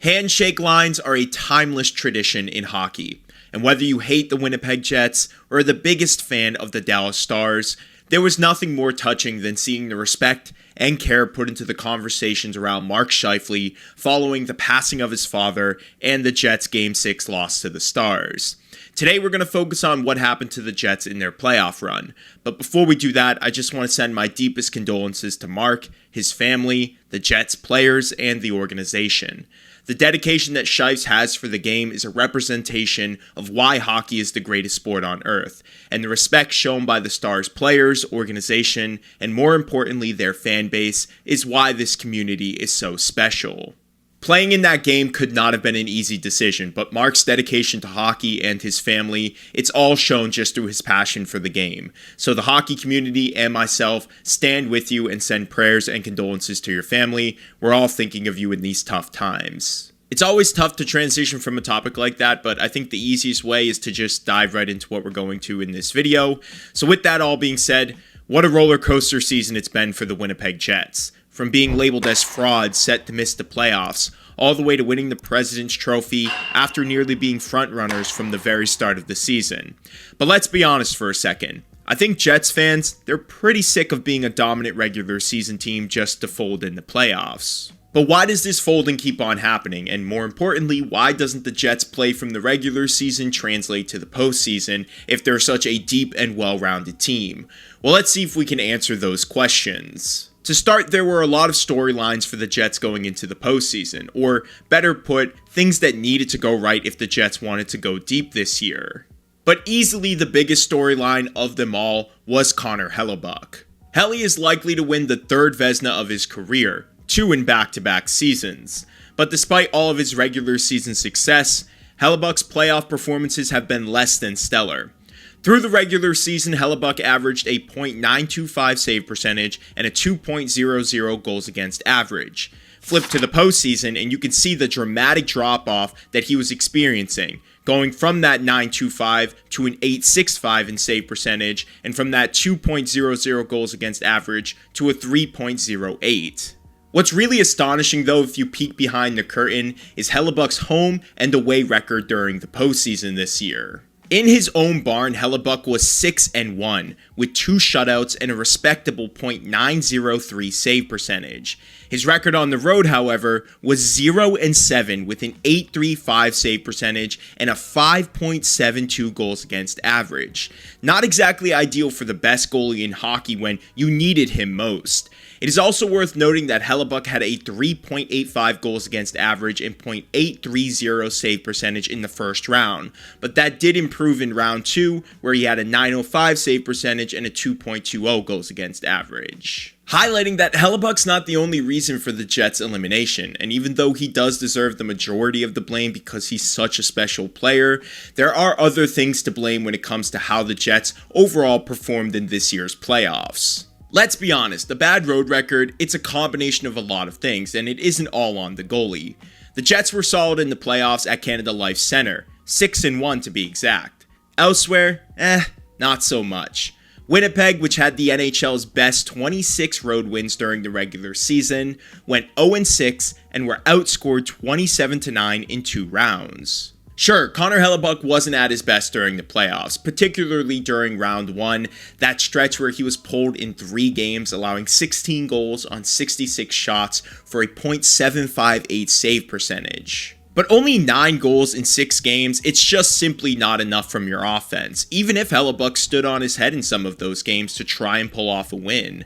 Handshake lines are a timeless tradition in hockey, and whether you hate the Winnipeg Jets or are the biggest fan of the Dallas Stars, there was nothing more touching than seeing the respect and care put into the conversations around Mark Scheifele following the passing of his father and the Jets' Game 6 loss to the Stars. Today we're going to focus on what happened to the Jets in their playoff run, but before we do that, I just want to send my deepest condolences to Mark, his family, the Jets players, and the organization. The dedication that Scheifele has for the game is a representation of why hockey is the greatest sport on earth, and the respect shown by the Stars players, organization, and more importantly their fan base is why this community is so special. Playing in that game could not have been an easy decision, but Mark's dedication to hockey and his family, it's all shown just through his passion for the game. So the hockey community and myself stand with you and send prayers and condolences to your family. We're all thinking of you in these tough times. It's always tough to transition from a topic like that, but I think the easiest way is to just dive right into what we're going to in this video. So with that all being said, what a roller coaster season it's been for the Winnipeg Jets. From being labeled as frauds set to miss the playoffs, all the way to winning the President's Trophy after nearly being frontrunners from the very start of the season. But let's be honest for a second. I think Jets fans, they're pretty sick of being a dominant regular season team just to fold in the playoffs. But why does this folding keep on happening? And more importantly, why doesn't the Jets play from the regular season translate to the postseason if they're such a deep and well-rounded team? Well, let's see if we can answer those questions. To start, there were a lot of storylines for the Jets going into the postseason, or better put, things that needed to go right if the Jets wanted to go deep this year. But easily the biggest storyline of them all was Connor Hellebuyck. Helly is likely to win the third Vezina of his career, 2 in back-to-back seasons. But despite all of his regular season success, Hellebuyck's playoff performances have been less than stellar. Through the regular season, Hellebuyck averaged a .925 save percentage and a 2.00 goals against average. Flip to the postseason and you can see the dramatic drop-off that he was experiencing, going from that .925 to an .865 in save percentage, and from that 2.00 goals against average to a 3.08. What's really astonishing though, if you peek behind the curtain, is Hellebuyck's home and away record during the postseason this year. In his own barn, Hellebuyck was 6-1, with 2 shutouts and a respectable .903 save percentage. His record on the road, however, was 0-7 with an .835 save percentage and a 5.72 goals against average. Not exactly ideal for the best goalie in hockey when you needed him most. It is also worth noting that Hellebuyck had a 3.85 goals against average and .830 save percentage in the first round, but that did improve in round 2, where he had a .905 save percentage and a 2.20 goals against average. Highlighting that Hellebuyck's not the only reason for the Jets' elimination, and even though he does deserve the majority of the blame because he's such a special player, there are other things to blame when it comes to how the Jets overall performed in this year's playoffs. Let's be honest, the bad road record, it's a combination of a lot of things, and it isn't all on the goalie. The Jets were solid in the playoffs at Canada Life Centre, 6-1 to be exact. Elsewhere, not so much. Winnipeg, which had the NHL's best 26 road wins during the regular season, went 0-6 and were outscored 27-9 in 2 rounds. Sure, Connor Hellebuyck wasn't at his best during the playoffs, particularly during round 1, that stretch where he was pulled in 3 games, allowing 16 goals on 66 shots for a .758 save percentage. But only 9 goals in 6 games, it's just simply not enough from your offense, even if Hellebuyck stood on his head in some of those games to try and pull off a win.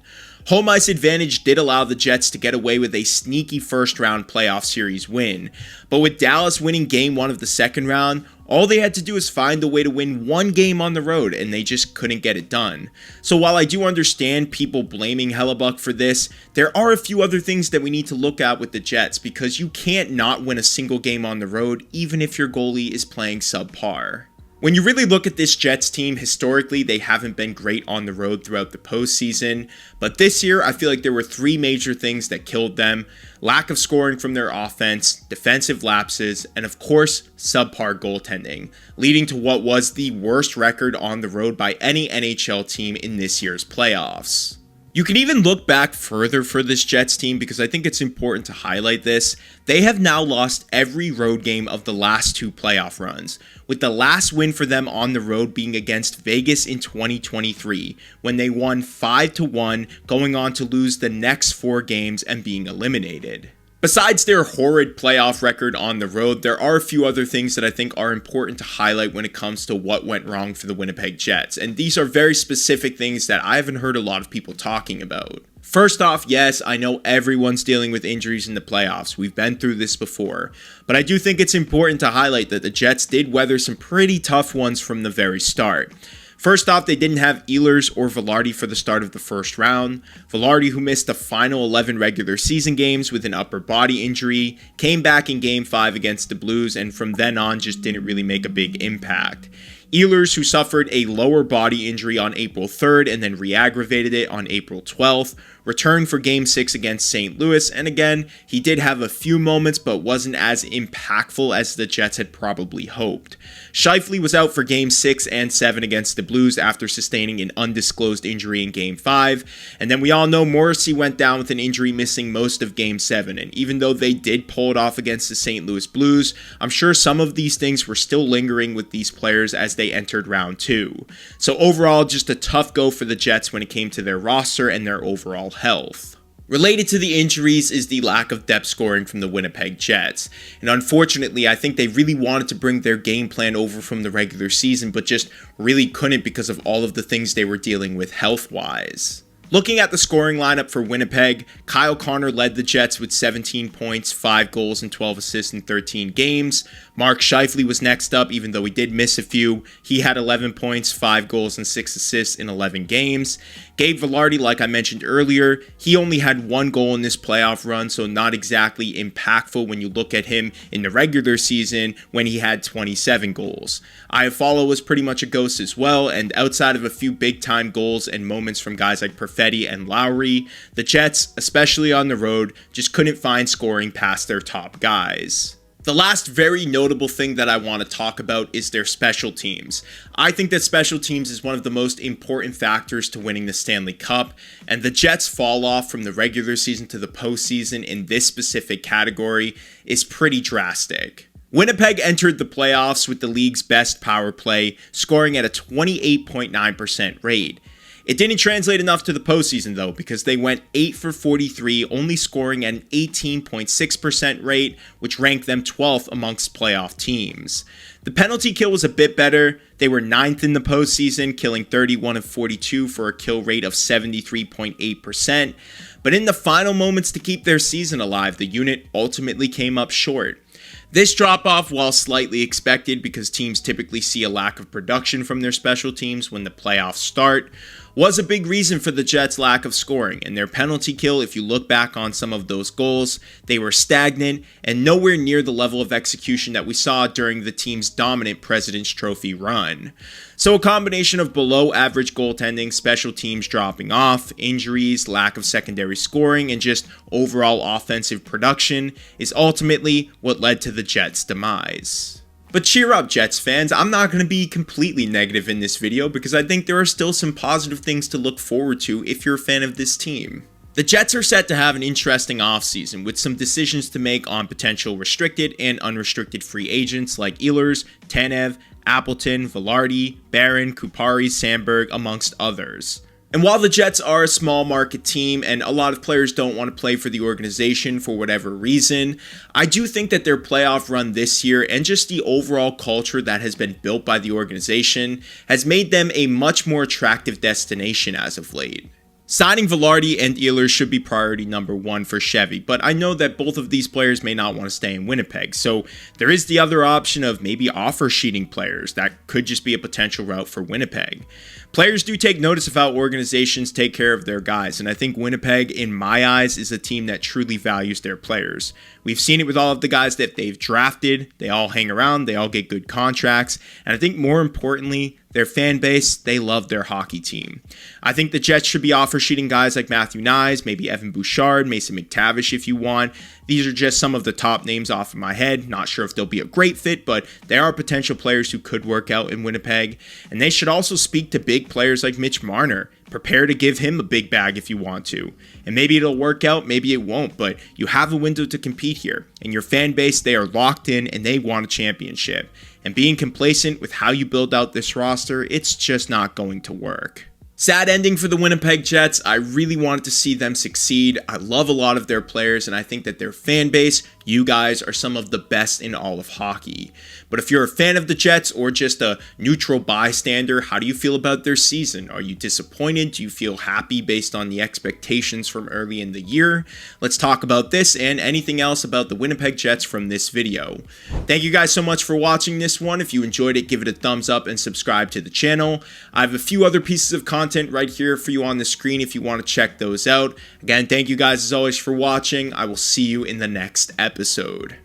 Home ice advantage did allow the Jets to get away with a sneaky first round playoff series win, but with Dallas winning game 1 of the second round, all they had to do is find a way to win 1 game on the road, and they just couldn't get it done. So while I do understand people blaming Hellebuyck for this, there are a few other things that we need to look at with the Jets, because you can't not win a single game on the road even if your goalie is playing subpar. When you really look at this Jets team, historically, they haven't been great on the road throughout the postseason, but this year, I feel like there were 3 major things that killed them: lack of scoring from their offense, defensive lapses, and of course, subpar goaltending, leading to what was the worst record on the road by any NHL team in this year's playoffs. You can even look back further for this Jets team because I think it's important to highlight this. They have now lost every road game of the last 2 playoff runs, with the last win for them on the road being against Vegas in 2023, when they won 5-1, going on to lose the next 4 games and being eliminated. Besides their horrid playoff record on the road, there are a few other things that I think are important to highlight when it comes to what went wrong for the Winnipeg Jets, and these are very specific things that I haven't heard a lot of people talking about. First off, yes, I know everyone's dealing with injuries in the playoffs. We've been through this before, but I do think it's important to highlight that the Jets did weather some pretty tough ones from the very start. First off, they didn't have Ehlers or Vilardi for the start of the first round. Vilardi, who missed the final 11 regular season games with an upper body injury, came back in Game 5 against the Blues, and from then on just didn't really make a big impact. Ehlers, who suffered a lower body injury on April 3rd and then re-aggravated it on April 12th, returned for Game 6 against St. Louis, and again, he did have a few moments but wasn't as impactful as the Jets had probably hoped. Scheifele was out for Game 6 and 7 against the Blues after sustaining an undisclosed injury in Game 5, and then we all know Morrissey went down with an injury missing most of Game 7, and even though they did pull it off against the St. Louis Blues, I'm sure some of these things were still lingering with these players as they entered round 2. So overall, just a tough go for the Jets when it came to their roster and their overall health. Related to the injuries is the lack of depth scoring from the Winnipeg Jets, and unfortunately I think they really wanted to bring their game plan over from the regular season but just really couldn't because of all of the things they were dealing with health-wise. Looking at the scoring lineup for Winnipeg, Kyle Connor led the Jets with 17 points, 5 goals, and 12 assists in 13 games. Mark Scheifele was next up, even though he did miss a few. He had 11 points, 5 goals, and 6 assists in 11 games. Gabe Vilardi, like I mentioned earlier, he only had 1 goal in this playoff run, so not exactly impactful when you look at him in the regular season when he had 27 goals. Iafallo was pretty much a ghost as well, and outside of a few big-time goals and moments from guys like Perfetti and Lowry, the Jets, especially on the road, just couldn't find scoring past their top guys. The last very notable thing that I want to talk about is their special teams. I think that special teams is one of the most important factors to winning the Stanley Cup, and the Jets' fall off from the regular season to the postseason in this specific category is pretty drastic. Winnipeg entered the playoffs with the league's best power play, scoring at a 28.9% rate. It didn't translate enough to the postseason though, because they went 8 for 43, only scoring at an 18.6% rate, which ranked them 12th amongst playoff teams. The penalty kill was a bit better. They were 9th in the postseason, killing 31 of 42 for a kill rate of 73.8%. But in the final moments to keep their season alive, the unit ultimately came up short. This drop-off, while slightly expected because teams typically see a lack of production from their special teams when the playoffs start, was a big reason for the Jets' lack of scoring, and their penalty kill, if you look back on some of those goals, they were stagnant and nowhere near the level of execution that we saw during the team's dominant President's Trophy run. So a combination of below-average goaltending, special teams dropping off, injuries, lack of secondary scoring, and just overall offensive production is ultimately what led to the Jets' demise. But cheer up, Jets fans, I'm not going to be completely negative in this video because I think there are still some positive things to look forward to if you're a fan of this team. The Jets are set to have an interesting offseason with some decisions to make on potential restricted and unrestricted free agents like Ehlers, Tanev, Appleton, Vilardi, Barron, Kupari, Sandberg, amongst others. And while the Jets are a small market team and a lot of players don't want to play for the organization for whatever reason, I do think that their playoff run this year and just the overall culture that has been built by the organization has made them a much more attractive destination as of late. Signing Vilardi and Ehlers should be priority number 1 for Chevy, but I know that both of these players may not want to stay in Winnipeg, so there is the other option of maybe offer sheeting players. That could just be a potential route for Winnipeg. Players do take notice of how organizations take care of their guys, and I think Winnipeg, in my eyes, is a team that truly values their players. We've seen it with all of the guys that they've drafted. They all hang around, they all get good contracts, and I think more importantly, their fan base, they love their hockey team. I think the Jets should be offer sheeting guys like Matthew Nyes, maybe Evan Bouchard, Mason McTavish if you want. These are just some of the top names off of my head. Not sure if they'll be a great fit, but they are potential players who could work out in Winnipeg. And they should also speak to big players like Mitch Marner. Prepare to give him a big bag if you want to. And maybe it'll work out, maybe it won't, but you have a window to compete here. And your fan base, they are locked in and they want a championship. And being complacent with how you build out this roster, it's just not going to work. Sad ending for the Winnipeg Jets. I really wanted to see them succeed. I love a lot of their players, and I think that their fan base, you guys, are some of the best in all of hockey. But if you're a fan of the Jets or just a neutral bystander, how do you feel about their season? Are you disappointed? Do you feel happy based on the expectations from early in the year? Let's talk about this and anything else about the Winnipeg Jets from this video. Thank you guys so much for watching this one. If you enjoyed it, give it a thumbs up and subscribe to the channel. I have a few other pieces of content right here for you on the screen if you want to check those out. Again, thank you guys as always for watching. I will see you in the next episode.